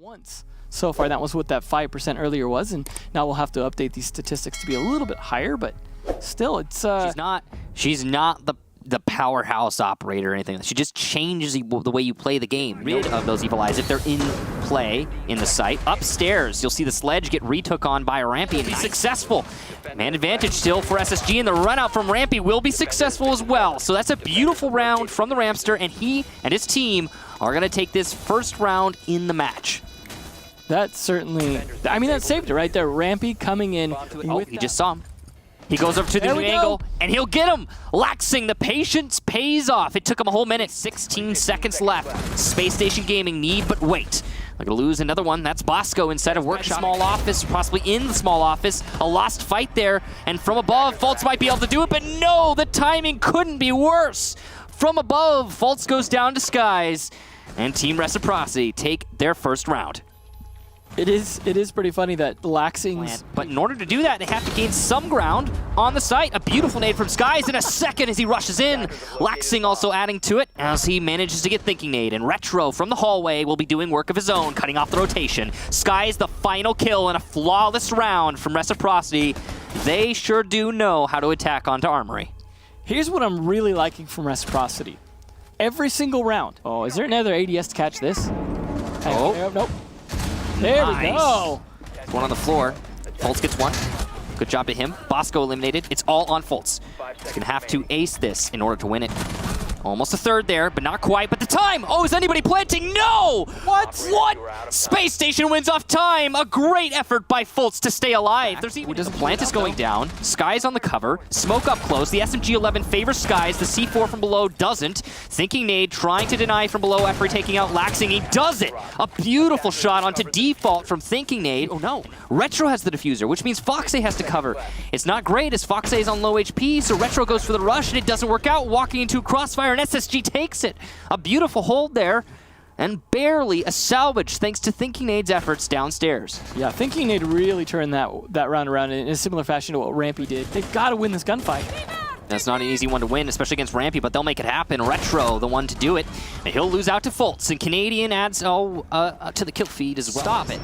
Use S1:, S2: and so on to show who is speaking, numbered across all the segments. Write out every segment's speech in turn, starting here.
S1: once so far. That was what that 5% earlier was, and now we'll have to update these statistics to be a little bit higher, but still, it's
S2: She's not the powerhouse operator or anything. She just changes the way you play the game. Rid of those evil eyes if they're in play in the site. Upstairs, you'll see the sledge get retook on by Rampy and be successful. Man advantage still for SSG, and the run out from Rampy will be successful as well. So that's a beautiful round from the Ramster, and he and his team are going to take this first round in the match.
S1: That certainly, I mean, that saved it right there. Rampy coming in.
S2: Oh, he just saw him. He goes over to the new angle, and he'll get him. Laxing, the patience pays off. It took him a whole minute, 16 seconds left. Space Station Gaming need but wait. They're going to lose another one. That's Bosco inside of Workshop. Small office, possibly in the small office. A lost fight there, and from above, Fultz might be able to do it, but no, the timing couldn't be worse. From above, Fultz goes down to Skies, and Team Reciprocity take their first round.
S1: It is pretty funny that Laxing's...
S2: But in order to do that, they have to gain some ground on the site. A beautiful nade from Skies in a second as he rushes in. Laxing also adding to it as he manages to get Thinking Nade. And Retro from the hallway will be doing work of his own, cutting off the rotation. Skies the final kill in a flawless round from Reciprocity. They sure do know how to attack onto Armory.
S1: Here's what I'm really liking from Reciprocity. Every single round. Oh, is there another ADS to catch this?
S2: Oh.
S1: Nope. There we go.
S2: One on the floor. Fultz gets one. Good job to him. Bosco eliminated. It's all on Fultz. He's going to have to ace this in order to win it. Almost a third there, but not quite. But the time! Oh, is anybody planting? No! What? Space Station wins off time! A great effort by Fultz to stay alive. The plant is going down. Skies on the cover. Smoke up close. The SMG-11 favors Skies. The C4 from below doesn't. Thinking Nade trying to deny from below after taking out Laxing. He does it! A beautiful shot onto default from Thinking Nade. Oh no. Retro has the diffuser, which means Foxay has to cover. It's not great as Foxay is on low HP, so Retro goes for the rush and it doesn't work out. Walking into a crossfire and SSG takes it. A beautiful hold there, and barely a salvage thanks to Thinking Nade's efforts downstairs.
S1: Yeah, Thinking Nade really turned that round around in a similar fashion to what Rampy did. They've got to win this gunfight.
S2: That's not an easy one to win, especially against Rampy, but they'll make it happen. Retro, the one to do it. And he'll lose out to Fultz, and Canadian adds to the kill feed as well. Stop it.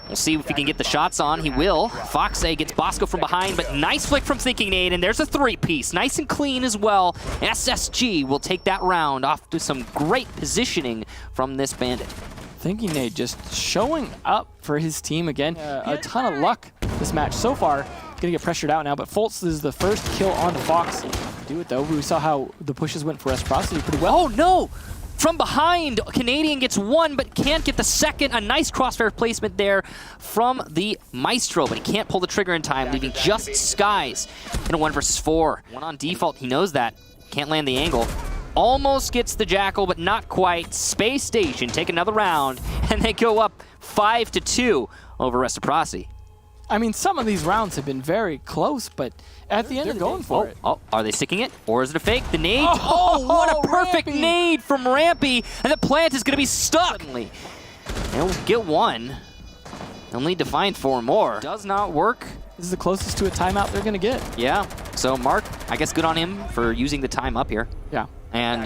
S2: We'll see if he can get the shots on. He will. Foxay gets Bosco from behind, but nice flick from Thinking Nade, and there's a three-piece. Nice and clean as well. SSG will take that round off to some great positioning from this bandit.
S1: Thinking Nade just showing up for his team again. A ton of luck this match so far. Gonna get pressured out now, but Fultz is the first kill on the Fox. Do it though. We saw how the pushes went for Reciprocity pretty well.
S2: Oh no! From behind, Canadian gets one, but can't get the second. A nice crossfire placement there from the Maestro, but he can't pull the trigger in time, leaving just Skies in a 1 versus 4. One on default, he knows that. Can't land the angle. Almost gets the Jackal, but not quite. Space Station take another round, and they go up 5-2 over Reciprocity.
S1: I mean, some of these rounds have been very close, but at the end they're going for it.
S2: Oh, are they sticking it? Or is it a fake? The nade? Oh, what a perfect nade from Rampy! And the plant is going to be stuck! Suddenly. They'll get one. They'll need to find 4 more. Does not work.
S1: This is the closest to a timeout they're going to get.
S2: Yeah. So, Mark, I guess good on him for using the time up here.
S1: Yeah.
S2: And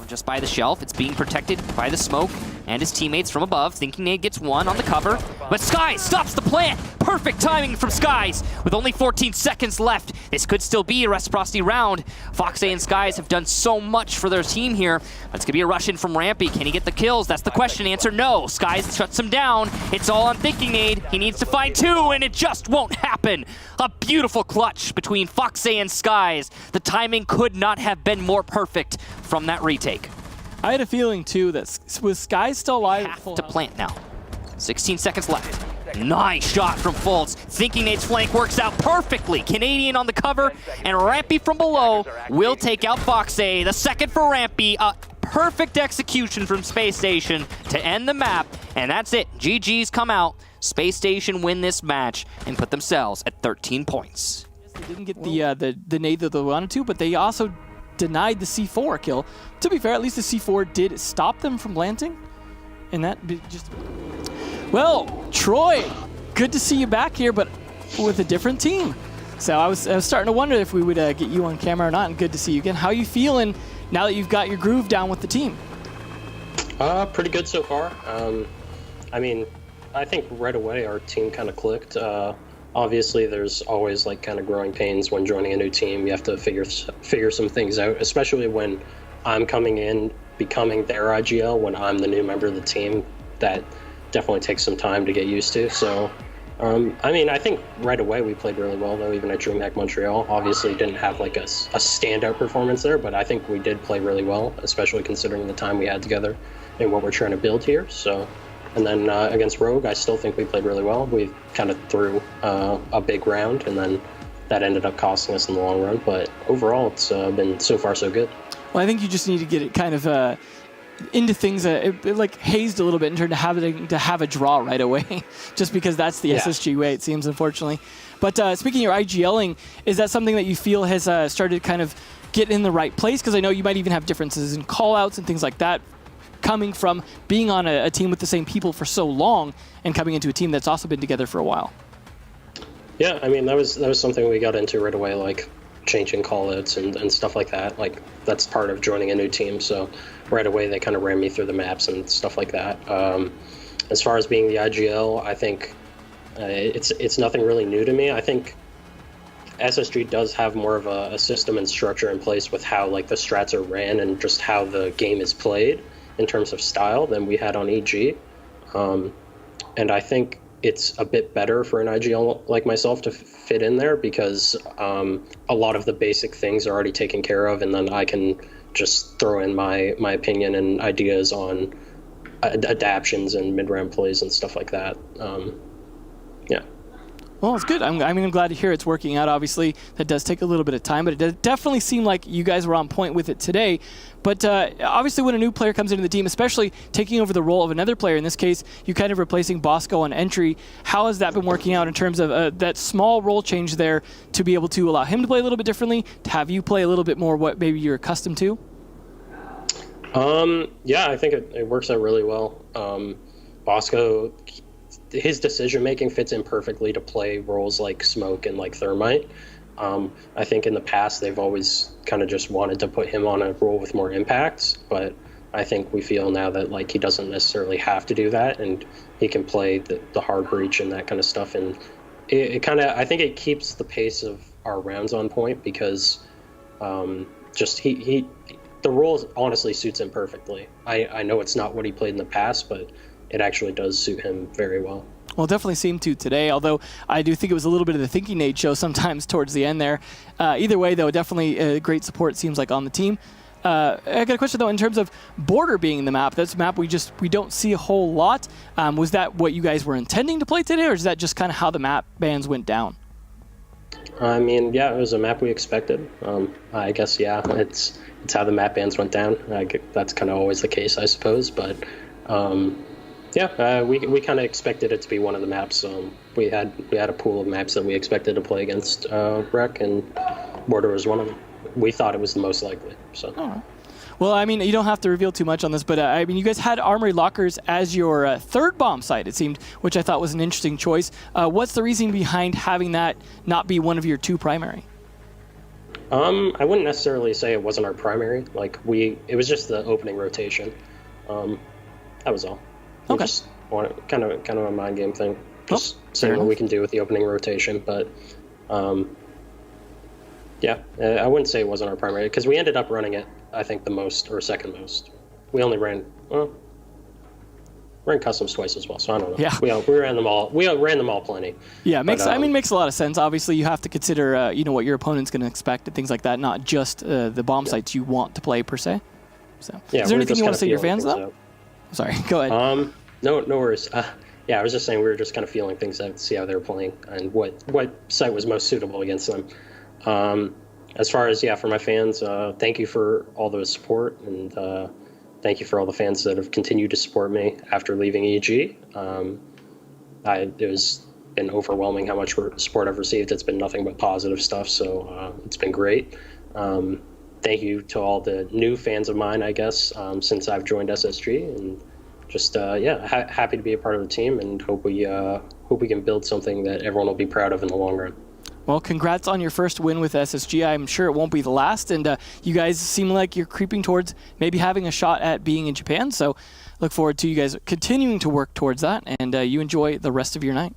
S2: just by the shelf, it's being protected by the smoke and his teammates from above. Thinking Nade gets one on the cover, but Skies stops the plant. Perfect timing from Skies with only 14 seconds left. This could still be a Reciprocity round. Foxay and Skies have done so much for their team here. That's going to be a rush in from Rampy. Can he get the kills? That's the question. Answer no. Skies shuts him down. It's all on Thinking Nade. He needs to find 2, and it just won't happen. A beautiful clutch between Foxay and Skies. The timing could not have been more perfect from that retake.
S1: I had a feeling too that with Skies still alive,
S2: have to plant now. 16 seconds left. Nice shot from Fultz. Thinking Nade's flank works out perfectly. Canadian on the cover, and Rampy from below will take out Foxay. The second for Rampy. A perfect execution from Space Station to end the map, and that's it. GG's come out. Space Station win this match and put themselves at 13 points.
S1: They didn't get the nade that they wanted to, but they also denied the C4 kill. To be fair, at least the C4 did stop them from landing. And that just... Well, Troy, good to see you back here, but with a different team. So I was starting to wonder if we would get you on camera or not, and good to see you again. How are you feeling now that you've got your groove down with the team?
S3: Pretty good so far. I mean, I think right away our team kind of clicked. Obviously, there's always like kind of growing pains when joining a new team. You have to figure some things out, especially when I'm coming in, becoming their IGL when I'm the new member of the team. That definitely takes some time to get used to. So, I mean, I think right away we played really well, though, even at DreamHack Montreal. Obviously, didn't have like a standout performance there, but I think we did play really well, especially considering the time we had together and what we're trying to build here. So. And then against Rogue, I still think we played really well. We kind of threw a big round, and then that ended up costing us in the long run. But overall, it's been so far so good.
S1: Well, I think you just need to get it kind of into things it like hazed a little bit in terms of having to have a draw right away, just because that's the SSG way, it seems, unfortunately. But speaking of your IGLing, is that something that you feel has started kind of get in the right place? Because I know you might even have differences in call-outs and things like that, coming from being on a team with the same people for so long and coming into a team that's also been together for a while.
S3: Yeah, I mean, that was something we got into right away, like changing call-outs and stuff like that. Like, that's part of joining a new team, so right away they kind of ran me through the maps and stuff like that. As far as being the IGL, I think it's nothing really new to me. I think SSG does have more of a system and structure in place with how like the strats are ran and just how the game is played in terms of style than we had on EG. And I think it's a bit better for an IGL like myself to fit in there because a lot of the basic things are already taken care of, and then I can just throw in my opinion and ideas on adaptions and mid-round plays and stuff like that. Yeah.
S1: Well, it's good. I'm glad to hear it's working out. Obviously, that does take a little bit of time, but it does definitely seem like you guys were on point with it today. But obviously, when a new player comes into the team, especially taking over the role of another player, in this case, you kind of replacing Bosco on entry, how has that been working out in terms of that small role change there to be able to allow him to play a little bit differently, to have you play a little bit more what maybe you're accustomed to?
S3: Yeah, I think it works out really well. Bosco, his decision-making fits in perfectly to play roles like Smoke and like Thermite. I think in the past they've always kind of just wanted to put him on a role with more impacts, but I think we feel now that like he doesn't necessarily have to do that, and he can play the hard breach and that kind of stuff. And it kind of, I think it keeps the pace of our rounds on point because just the role honestly suits him perfectly. I know it's not what he played in the past, but it actually does suit him very well.
S1: Well, it definitely seemed to today, although I do think it was a little bit of the Thinking Nade show sometimes towards the end there. Either way, though, definitely great support, it seems like, on the team. I got a question, though, in terms of Border being in the map. That's a map we don't see a whole lot. Was that what you guys were intending to play today, or is that just kind of how the map bans went down?
S3: I mean, yeah, it was a map we expected. I guess, yeah, it's how the map bans went down. That's kind of always the case, I suppose, but... yeah, we kind of expected it to be one of the maps. We had a pool of maps that we expected to play against Rec, and Border was one of them. We thought it was the most likely. So.
S1: Oh. Well, I mean, you don't have to reveal too much on this, but I mean, you guys had Armory Lockers as your third bomb site, it seemed, which I thought was an interesting choice. What's the reason behind having that not be one of your two primary?
S3: I wouldn't necessarily say it wasn't our primary. Like it was just the opening rotation. That was all.
S1: Okay.
S3: Just kind of a mind game thing. Just seeing what we can do with the opening rotation, but yeah, I wouldn't say it wasn't our primary because we ended up running it, I think, the most or second most. We only ran customs twice as well, so I don't know.
S1: Yeah.
S3: We ran them all. We ran them all plenty.
S1: Yeah, makes a lot of sense. Obviously, you have to consider what your opponent's going to expect and things like that, not just the bomb sites you want to play per se. So,
S3: yeah,
S1: is there anything you want to say to your fans though? Sorry, go ahead.
S3: No worries. Yeah, I was just saying we were just kind of feeling things out to see how they were playing and what site was most suitable against them. As far as, for my fans, thank you for all the support, and thank you for all the fans that have continued to support me after leaving EG. It's been overwhelming how much support I've received. It's been nothing but positive stuff, so it's been great. Thank you to all the new fans of mine, I guess, since I've joined SSG, and just happy to be a part of the team, and hope we can build something that everyone will be proud of in the long run.
S1: Well, congrats on your first win with SSG. I'm sure it won't be the last, and you guys seem like you're creeping towards maybe having a shot at being in Japan. So look forward to you guys continuing to work towards that, and you enjoy the rest of your night.